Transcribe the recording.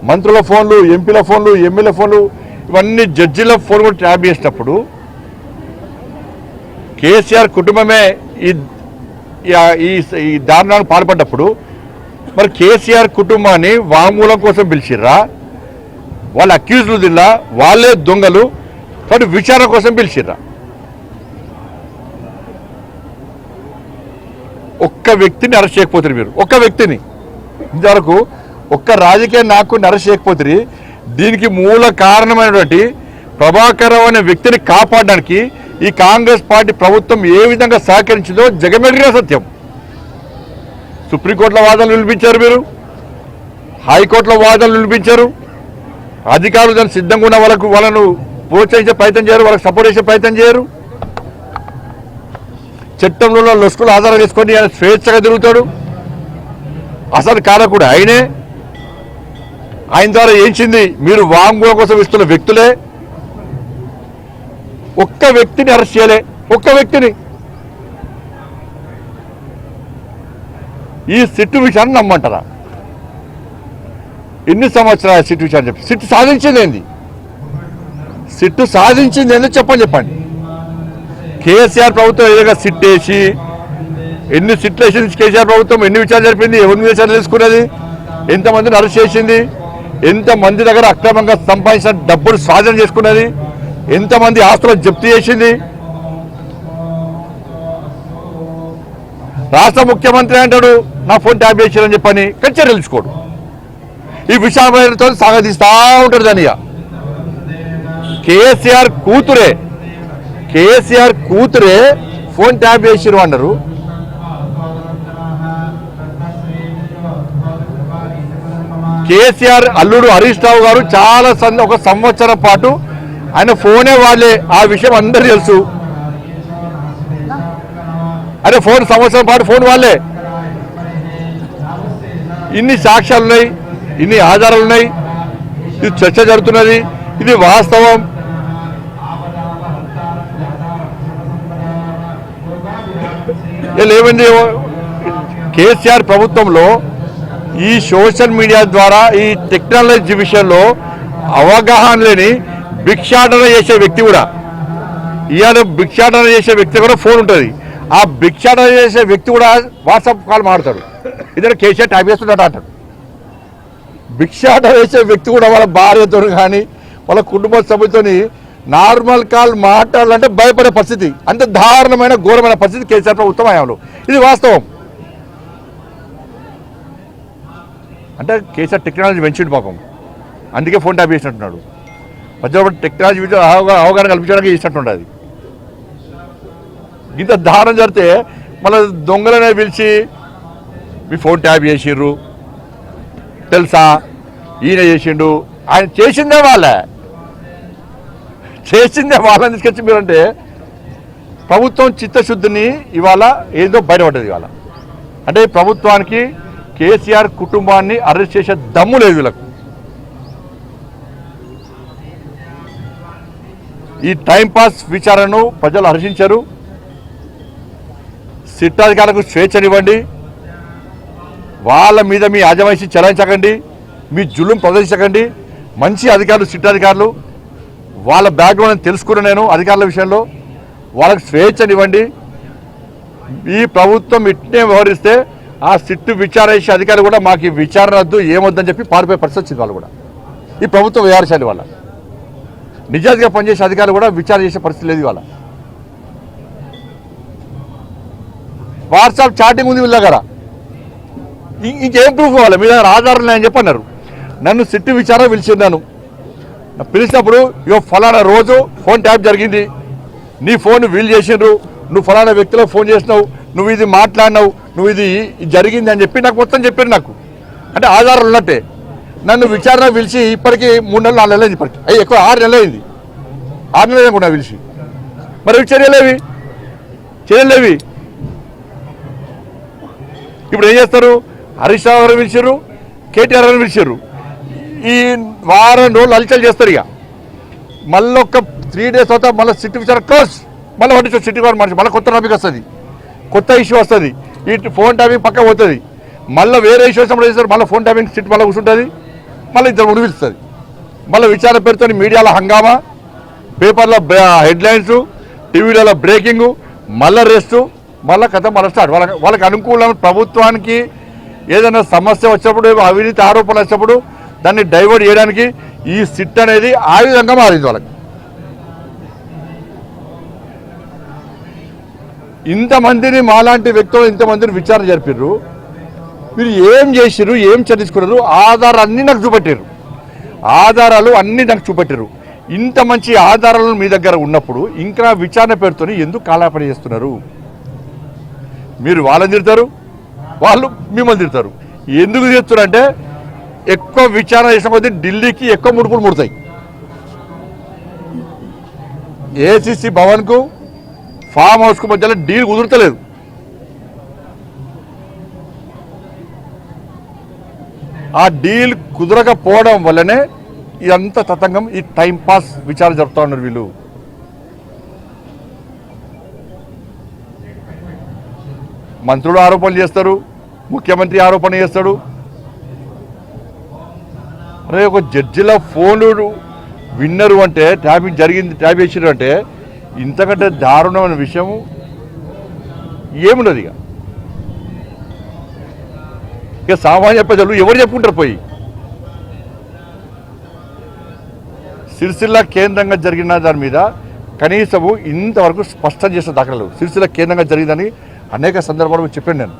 మంత్రుల ఫోన్లు, ఎంపీల ఫోన్లు, ఎమ్మెల్యే ఫోన్లు, ఇవన్నీ జడ్జిల ఫోన్ కూడా ట్యాప్ చేసినప్పుడు కేసీఆర్ కుటుంబమే ఈ దారుణానికి పాల్పడ్డప్పుడు మరి కేసీఆర్ కుటుంబాన్ని వాంగ్మూలం కోసం పిలిచిర్రా? వాళ్ళ అక్యూజ్లు దిల్లా, వాళ్ళే దొంగలు, కాబట్టి విచారణ కోసం పిలిచిర్రా? ఒక్క వ్యక్తిని అరెస్ట్ చేయకపోతారు మీరు, ఒక్క వ్యక్తిని. ఇంతవరకు ఒక్క రాజకీయ నాయకుడిని అరెస్ట్ చేయకపోతే దీనికి మూల కారణమైనటువంటి ప్రభాకర్ అనే వ్యక్తిని కాపాడడానికి ఈ కాంగ్రెస్ పార్టీ ప్రభుత్వం ఏ విధంగా సహకరించిందో జగమెరిగిన సత్యం. సుప్రీంకోర్టులో వాదనలు వినిపించారు మీరు, హైకోర్టులో వాదనలు వినిపించారు. అధికారులు దాన్ని సిద్ధంగా ఉన్న వాళ్ళను ప్రోత్సహించే ప్రయత్నం చేయరు, వాళ్ళకి సపోర్ట్ చేసే ప్రయత్నం చేయరు. చట్టంలో లొసుకులు ఆధారం చేసుకొని ఆయన స్వేచ్ఛగా తిరుగుతాడు. అసలు కారకుడు ఆయనే. ఆయన ద్వారా ఏంచింది మీరు వాంగ్మూలం కోసం ఇస్తున్న వ్యక్తులే. ఒక్క వ్యక్తిని అరెస్ట్ చేయలే, ఒక్క వ్యక్తిని. ఈ సిట్టు విషయాన్ని నమ్మంటారా? ఎన్ని సంవత్సరాలు సిట్టు విషయాన్ని చెప్పి సిట్టు సాధించింది ఏంది? సిట్టు సాధించింది ఏందో చెప్పండి. కేసీఆర్ ప్రభుత్వం ఏదైనా సిట్ వేసి ఎన్ని సిట్లు వేసింది కేసీఆర్ ప్రభుత్వం, ఎన్ని విచారణ జరిపింది, ఎవరిని విచారణ తీసుకున్నది, ఎంతమందిని అరెస్ట్ చేసింది, ఎంతమంది దగ్గర అక్రమంగా సంపాదించిన డబ్బులు స్వాధీనం చేసుకున్నది, ఎంతమంది ఆస్తులను జప్తు చేసింది. రాష్ట్ర ముఖ్యమంత్రి అంటాడు నా ఫోన్ ట్యాప్ చేశారని చెప్పని కంచె తెలుసుకోడు. ఈ విషయాలతో సాగదీస్తా ఉంటాడు. దానిగా కేసీఆర్ కూతురే ఫోన్ ట్యాప్ చేసిరు అన్నారు. కేసీఆర్ అల్లుడు హరీష్ రావు గారు చాలా ఒక సంవత్సరం పాటు ఆయన ఫోనే వాళ్ళే, ఆ విషయం అందరూ తెలుసు. అరే ఫోన్ సంవత్సరం పాటు ఫోన్ వాళ్ళే. ఇన్ని సాక్ష్యాలు ఉన్నాయి, ఇన్ని ఆధారాలు ఉన్నాయి, ఇది చర్చ జరుగుతున్నది, ఇది వాస్తవం. ఏమైంది? కేసీఆర్ ప్రభుత్వంలో ఈ సోషల్ మీడియా ద్వారా ఈ టెక్నాలజీ విషయంలో అవగాహన లేని భిక్షాటన చేసే వ్యక్తి కూడా, ఇవాళ భిక్షాటన చేసే వ్యక్తి కూడా ఫోన్ ఉంటుంది. ఆ భిక్షాటన చేసే వ్యక్తి కూడా వాట్సాప్ కాల్ మాట్లాడతాడు, ఇద్దరు కేసీఆర్ టైప్ చేస్తున్నాడు అంటాడు. భిక్షాటన చేసే వ్యక్తి కూడా వాళ్ళ భార్యతో కానీ వాళ్ళ కుటుంబ సభ్యులతో నార్మల్ కాల్ మాట్లాడాలంటే భయపడే పరిస్థితి, అంత దారుణమైన ఘోరమైన పరిస్థితి కేసీఆర్ ప్రభుత్వం హయాంలో. ఇది వాస్తవం. అంటే కేసీఆర్ టెక్నాలజీ పెంచిండు పాపం, అందుకే ఫోన్ ట్యాప్ చేసినట్టున్నాడు. మధ్యలో టెక్నాలజీ అవగాహన కల్పించడానికి చేసినట్టుండదు. ఇంత దారుణం జరిగితే మళ్ళీ దొంగలనే పిలిచి మీ ఫోన్ ట్యాప్ చేసిర్రు తెలుసా, ఈయన చేసిండు, ఆయన చేసిందే వాళ్ళని తీసుకొచ్చి మీరంటే ప్రభుత్వం చిత్తశుద్ధిని ఇవాళ ఏదో బయటపడ్డది. ఇవాళ అంటే ప్రభుత్వానికి కేసీఆర్ కుటుంబాన్ని అరెస్ట్ చేసే దమ్ము లేదు వీళ్ళకు. ఈ టైంపాస్ విచారణను ప్రజలు హర్షించరు. సిట్ అధికారులకు స్వేచ్ఛనివ్వండి, వాళ్ళ మీద మీ ఆజమాయిషి చెలాయించకండి, మీ జులుం ప్రదర్శించకండి. మంచి అధికారులు, సిట్ అధికారులు, వాళ్ళ బ్యాక్గ్రౌండ్ తెలుసుకున్న నేను అధికారుల విషయంలో వాళ్ళకు స్వేచ్ఛనివ్వండి. ఈ ప్రభుత్వం ఇట్నే వ్యవహరిస్తే ఆ సిట్టు విచారణ చేసే అధికారులు కూడా మాకు ఈ విచారణ వద్దు, ఏమొద్దని చెప్పి పారిపోయే పరిస్థితి వచ్చింది. వాళ్ళు కూడా ఈ ప్రభుత్వం వ్యవహరించాలి. వాళ్ళ నిజాయితీగా పనిచేసే అధికారులు కూడా విచారణ చేసే పరిస్థితి లేదు. వాళ్ళ వాట్సాప్ చాటింగ్ ఉంది వీళ్ళ దగ్గర, ఇంకేం ప్రూఫ్ కావాలి? మీ దగ్గర ఆధారాలు ఉన్నాయని చెప్పి అన్నారు. నన్ను సిట్టు విచారణ పిలిచిన్నాను, పిలిచినప్పుడు ఇగో ఫలానా రోజు ఫోన్ ట్యాప్ జరిగింది, నీ ఫోన్ వీలు చేసిండ్రు, నువ్వు ఫలానా వ్యక్తిలో ఫోన్ చేసినావు, నువ్వు ఇది మాట్లాడినావు, నువ్వు ఇది జరిగింది అని చెప్పి నాకు మొత్తం చెప్పారు. నాకు అంటే ఆధారాలు ఉన్నట్టే. నన్ను విచారణ పిలిచి ఇప్పటికీ 3 నెలలు 4 నెలలు అయింది, ఇప్పటికి ఎక్కువ 6 నెలలు అయింది. 6 నెలలు కూడా పిలిచి మరి చర్యలేవి? ఇప్పుడు ఏం చేస్తారు? హరీష్ రావు గారు పిలిచారు, కేటీఆర్ గారు పిలిచారు. ఈ వారం రోజులు అలచలు చేస్తారు. ఇక మళ్ళీ ఒక 3 days తర్వాత మళ్ళీ సిట్టు విచారణ క్లోజ్, మళ్ళీ పట్టించు సిట్టు గారు మనిషి, మళ్ళీ కొత్త టాపిక్ వస్తుంది, కొత్త ఇష్యూ వస్తుంది. ఈ ఫోన్ ట్యాపింగ్ పక్క పోతుంది, మళ్ళీ వేరే ఇష్యూ వచ్చినప్పుడు చేస్తారు, మళ్ళీ ఫోన్ ట్యాపింగ్ సిట్ మళ్ళీ కూర్చుంటుంది. మళ్ళీ ఇద్దరు ఉడిపిస్తుంది. మళ్ళీ విచారణ పేరుతో మీడియాలో హంగామా, పేపర్లో హెడ్లైన్స్, టీవీలలో బ్రేకింగు, మళ్ళీ రెస్టు, మళ్ళీ కథ మళ్ళీ స్టార్ట్. వాళ్ళకి అనుకూలమైన ప్రభుత్వానికి ఏదైనా సమస్య వచ్చినప్పుడు, అవినీతి ఆరోపణలు వచ్చినప్పుడు దాన్ని డైవర్ట్ చేయడానికి ఈ సిట్ అనేది ఆయుధంగా మారింది వాళ్ళకి. ఇంతమందిని మాలాంటి వ్యక్తులు ఇంతమందిని విచారణ జరిపారు. మీరు ఏం చేసిర్రు, ఏం చర్చించుకున్నారు, ఆధారాలు అన్నీ నాకు చూపెట్టారు. ఆధారాలు అన్నీ నాకు చూపెట్టారు. ఇంత మంచి ఆధారాలు మీ దగ్గర ఉన్నప్పుడు ఇంకా విచారణ పేరుతో ఎందుకు కాలాపన చేస్తున్నారు? మీరు వాళ్ళని తిడతారు, వాళ్ళు మిమ్మల్ని తిడతారు. ఎందుకు చేస్తున్నారు అంటే ఎక్కువ విచారణ చేసిన కొద్దీ ఢిల్లీకి ఎక్కువ ముడుపులు ముడతాయి. ఏసీసీ భవన్కు ఫామ్ హౌస్కు మధ్యలో డీల్ కుదురుతలేదు. ఆ డీల్ కుదరకపోవడం వల్లనే ఇదంతా తతంగం, ఈ టైంపాస్ విచారణ జరుపుతూ ఉన్నారు వీళ్ళు. మంత్రులు ఆరోపణలు చేస్తారు, ముఖ్యమంత్రి ఆరోపణ చేస్తాడు. అరే ఒక జడ్జిల ఫోన్లు విన్నరు అంటే ట్యాపింగ్ జరిగింది, ట్యాప్ చేసిరు అంటే ఇంతకంటే దారుణమైన విషయం ఏముండదు. ఇక సామాన్య ప్రజలు ఎవరు చెప్పుకుంటారు పోయి? సిరిసిల్ల కేంద్రంగా జరిగిన దాని మీద కనీసము ఇంతవరకు స్పష్టం చేసిన దాఖలు. సిరిసిల్ల కేంద్రంగా జరిగిందని అనేక సందర్భాలు చెప్పాను నేను.